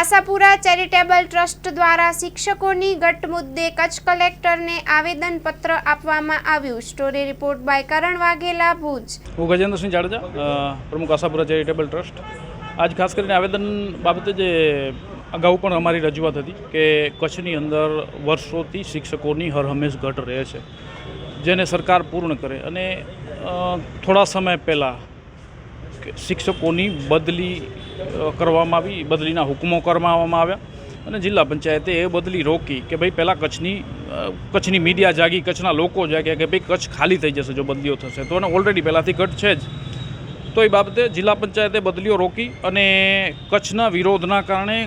Ashapura charitable trust દ્વારા શિક્ષકોની ગટ મુદ્દે કચ્છ કલેક્ટરને આવેદનપત્ર આપવામાં આવ્યું। સ્ટોરી રિપોર્ટ બાય કરણ વાઘેલા, ભુજ। હું ગજેન્દ્રસિંહ જાડેજા, પ્રમુખ આશાપુરા ચેરિટેબલ ટ્રસ્ટ। આજ ખાસ કરીને આવેદન બાબતે જે અગાઉ પણ અમારી રજૂઆત હતી કે કચ્છની અંદર વર્ષોથી શિક્ષકોની હરહંમેશ ઘટ રહે છે, જેને સરકાર પૂર્ણ કરે। અને થોડા સમય પહેલાં શિક્ષકોની બદલી કરવામાં આવી, બદલીના હુકમો કરવામાં આવ્યા અને જિલ્લા પંચાયતે એ બદલી રોકી કે ભાઈ પહેલાં કચ્છની મીડિયા જાગી, કચ્છના લોકો જાગ્યા કે ભાઈ કચ્છ ખાલી થઈ જશે જો બદલીઓ થશે તો, અને ઓલરેડી પહેલાંથી ઘટ છે જ, તો એ બાબતે જિલ્લા પંચાયતે બદલીઓ રોકી અને કચ્છના વિરોધના કારણે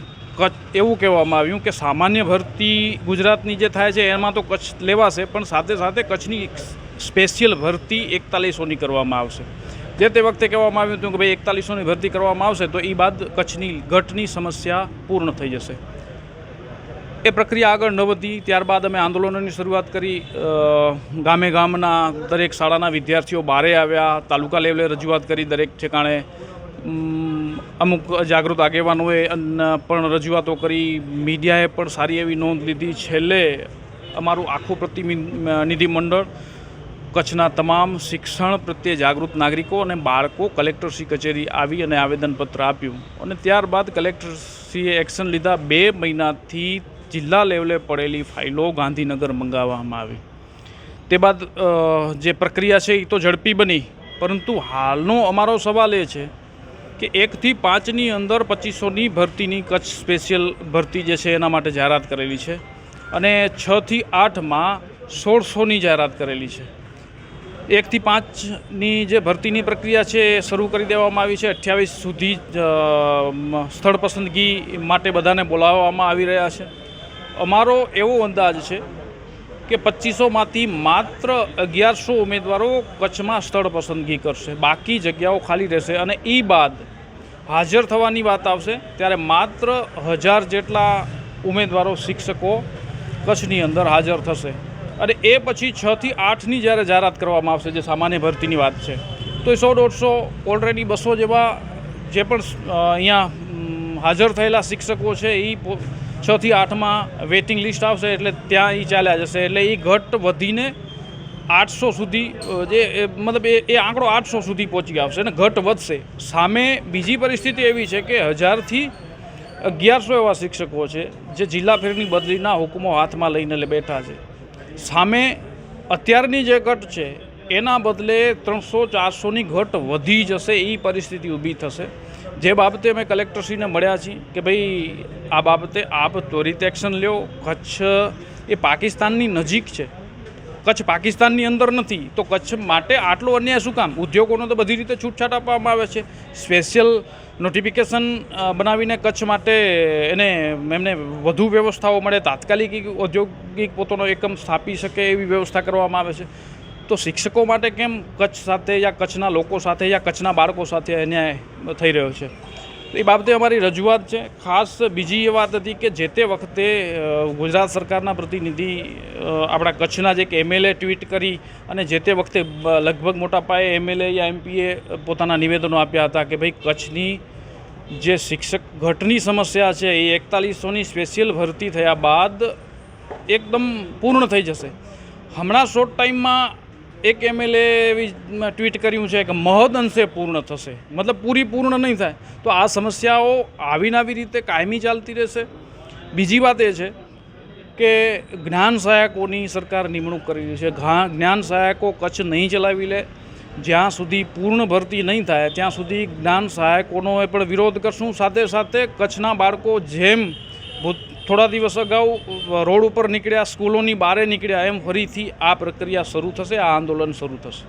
એવું કહેવામાં આવ્યું કે સામાન્ય ભરતી ગુજરાતની જે થાય છે એમાં તો કચ્છ લેવાશે, પણ સાથે સાથે કચ્છની સ્પેશિયલ ભરતી 4100ની કરવામાં આવશે। જે તે વખતે કહેવામાં આવ્યું હતું કે ભાઈ 4100ની ભરતી કરવામાં આવશે તો એ બાદ કચ્છની ઘટની સમસ્યા પૂર્ણ થઈ જશે। એ પ્રક્રિયા આગળ ન વધી, ત્યારબાદ અમે આંદોલનોની શરૂઆત કરી। ગામે ગામના દરેક શાળાના વિદ્યાર્થીઓ બહારે આવ્યા, તાલુકા લેવલે રજૂઆત કરી, દરેક ઠેકાણે અમુક જાગૃત આગેવાનોએ પણ રજૂઆતો કરી, મીડિયાએ પણ સારી એવી નોંધ લીધી। છેલ્લે અમારું આખું પ્રતિનિધિ મંડળ કચ્છના તમામ શિક્ષણ પ્રત્યે જાગૃત નાગરિકો અને બાળકો કલેક્ટરશ્રી કચેરી આવી અને આવેદનપત્ર આપ્યું અને ત્યારબાદ કલેક્ટરશ્રીએ એક્શન લીધા। 2 મહિનાથી જિલ્લા લેવલે પડેલી ફાઇલો ગાંધીનગર મંગાવવામાં આવી। તે બાદ જે પ્રક્રિયા છે એ તો ઝડપી બની, પરંતુ હાલનો અમારો સવાલ એ છે કે 1 થી 5ની અંદર 2500ની ભરતીની કચ્છ સ્પેશિયલ ભરતી જે છે એના માટે જાહેરાત કરેલી છે અને 6 થી 8માં 1600ની જાહેરાત કરેલી છે। 1 થી 5ની જે ભરતીની પ્રક્રિયા છે એ શરૂ કરી દેવામાં આવી છે। 28 સુધી સ્થળ પસંદગી માટે બધાને બોલાવવામાં આવી રહ્યા છે। અમારો એવો અંદાજ છે કે 2500માંથી માત્ર 1100 ઉમેદવારો કચ્છમાં સ્થળ પસંદગી કરશે, બાકી જગ્યાઓ ખાલી રહેશે અને એ બાદ હાજર થવાની વાત આવશે ત્યારે માત્ર 1000 જેટલા ઉમેદવારો શિક્ષકો કચ્છની અંદર હાજર થશે અને એ પછી 6 થી 8ની જ્યારે જાહેરાત કરવામાં આવશે, જે સામાન્ય ભરતીની વાત છે, તો 100-150 ઓલરેડી 200 જેવા જે પણ અહીંયા હાજર થયેલા શિક્ષકો છે એ 6 થી 8માં વેઇટિંગ લિસ્ટ આવશે એટલે ત્યાં એ ચાલ્યા જશે, એટલે એ ઘટ વધીને 800 સુધી મતલબ એ આંકડો 800 સુધી પહોંચી આવશે અને ઘટ વધશે। સામે બીજી પરિસ્થિતિ એવી છે કે 1000થી 1100 એવા શિક્ષકો છે જે જિલ્લા ફેરની બદલીના હુકમો હાથમાં લઈને બેઠા છે। સામે અત્યારની જે ઘટ છે એના બદલે 300-400ની ઘટ વધી જશે, એ પરિસ્થિતિ ઊભી થશે। જે બાબતે અમે કલેક્ટરશ્રીને મળ્યા છીએ કે ભાઈ આ બાબતે આપ ત્વરિત એક્શન લ્યો। કચ્છ એ પાકિસ્તાનની નજીક છે, કચ્છ પાકિસ્તાનની અંદર નથી, તો કચ્છ માટે આટલો અન્યાય શું કામ? ઉદ્યોગોનો તો બધી રીતે છૂટછાટ આપવામાં આવે છે, સ્પેશિયલ નોટિફિકેશન બનાવીને કચ્છ માટે એમને વધુ વ્યવસ્થાઓ મળે, તાત્કાલિક ઔદ્યોગિક પોતાનો એકમ સ્થાપી શકે એવી વ્યવસ્થા કરવામાં આવે છે। તો શિક્ષકો માટે કેમ કચ્છ સાથે યા કચ્છના લોકો સાથે યા કચ્છના બાળકો સાથે અન્યાય થઈ રહ્યો છે? એ બાબતે અમારી રજૂઆત છે। ખાસ બીજી એ વાત હતી કે જે તે વખતે ગુજરાત સરકારના પ્રતિનિધિ આપણા કચ્છના જે એક MLA ટ્વીટ કરી અને જે તે વખતે લગભગ મોટા પાયે MLA યા MPએ પોતાના નિવેદનો આપ્યા હતા કે ભાઈ કચ્છની જે શિક્ષક ઘટની સમસ્યા છે એ 4100ની સ્પેશિયલ ભરતી થયા બાદ એકદમ પૂર્ણ થઈ જશે। હમણાં શોર્ટ ટાઈમમાં એક MLA એવી ટ્વીટ કર્યું છે કે મહદ અંશે પૂર્ણ થશે, મતલબ પૂર્ણ નહીં થાય। તો આ સમસ્યાઓ આવી રીતે કાયમી ચાલતી રહેશે। બીજી વાત એ છે કે જ્ઞાન સહાયકોની સરકાર નિમણૂક કરી રહી છે। જ્ઞાન સહાયકો કચ્છ નહીં ચલાવી લે, જ્યાં સુધી પૂર્ણ ભરતી નહીં થાય ત્યાં સુધી જ્ઞાન સહાયકોનો પણ વિરોધ કરશું। સાથે સાથે કચ્છના બાળકો જેમ થોડા દિવસ અગાઉ રોડ ઉપર નીકળ્યા, સ્કૂલોની બહાર નીકળ્યા, એમ ફરીથી આ પ્રક્રિયા શરૂ થશે, આ આંદોલન શરૂ થશે।